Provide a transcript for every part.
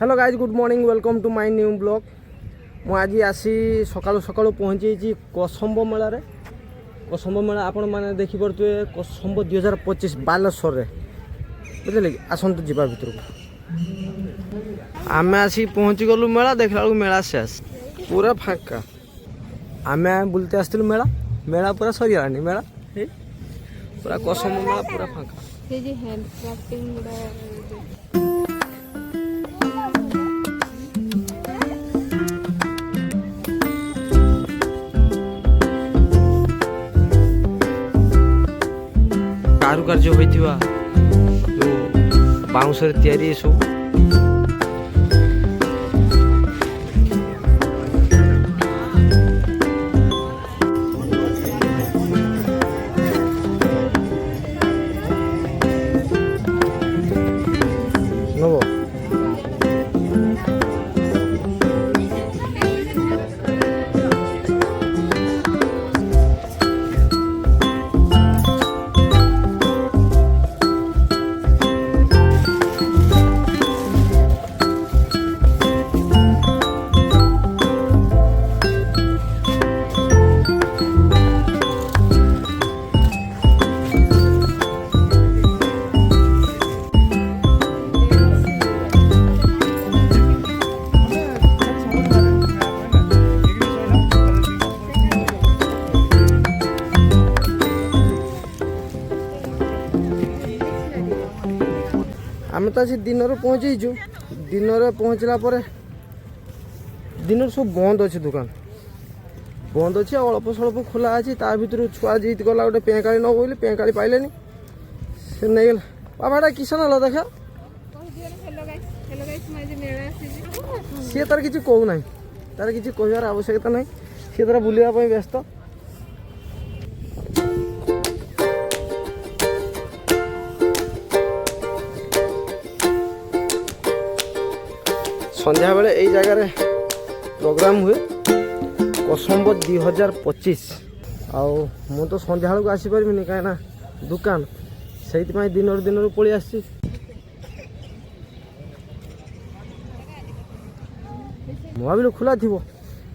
Hello guys good morning welcome to my new blog. मु आज आसी सकाळु सकाळु पहुँची कसम्ब मेला। कसम्ब मेला आपण मैंने देखिपे कसम्ब 2025 बालेश्वर रे बुझे कि आसतु जा भर आम आसी पहुँची गलु मेला। देखला मेला शेष पूरा फाँका। आम बुलते आसलु मेला मेला पूरा सरीगलानी मेला पूरा कसम्ब मेला पूरा फाँका। कारुकार्य होइथिबा जो बाउंस रे तयारी सब नबो आम तो आज दिन पहुँचीचु। दिन पहुँचला दिन सब बंद अच्छे दुकान बंद अच्छे अल्प स्वल्प खोला अच्छी ता भर छुआ जीत गला गोटे पेंकाड़ी न बोली पेंकाड़ी पाइले से नहीं गला बाबाटा किसान ना देखा सी तार किसी कहूना तार किसी कहार आवश्यकता ना सी तार बुलापी व्यस्त। संध्या बेले यही जगार प्रोग्राम हुए कसम्ब 2025 आउ मु तो संध्या बेलू आसीपारि कहीं दुकान से दिन पलि आसी। मु भाविल खोला थी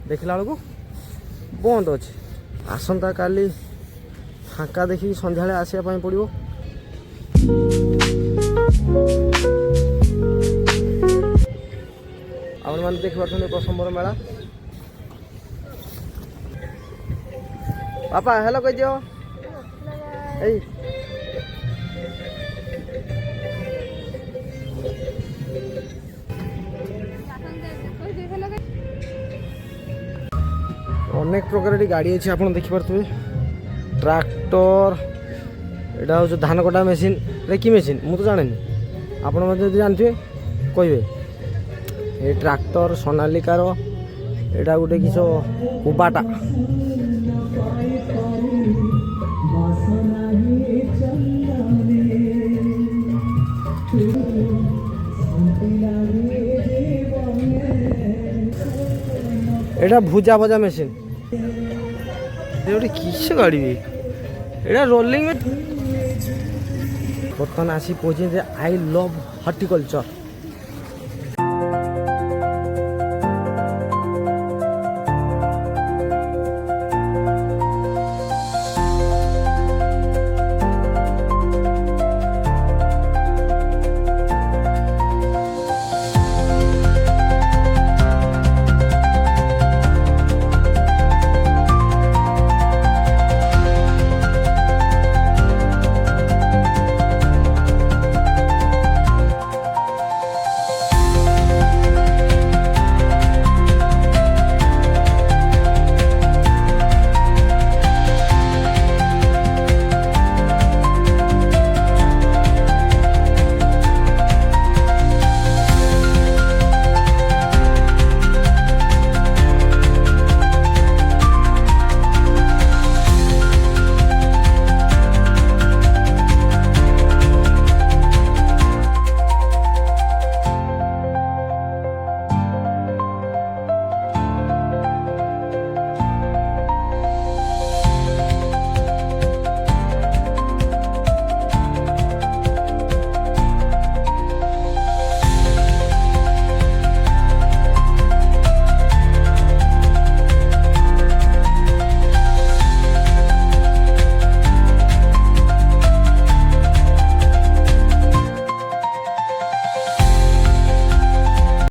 देखला बेलू बंद अच्छे आसंता काली फाँका देखिए संध्या आसवाई पड़ो। आपण मैंने देख पार्थ कसम्बर मेला पापा हेलो कह दियो अनेक प्रकार गाड़ी अच्छी आप देखिपे ट्रैक्टर एटा हूँ धान कटा मेसीन कि मेसीन मु तो जाने आप जानते कहे ये ट्रैक्टर सोनालिकार एटा गोटे किस कुबाटा एटा भुजा भजा मेसीन किस गाड़ी एटा रोलिंग में बर्तमान आसी पहुँचे आई लव हॉर्टिकल्चर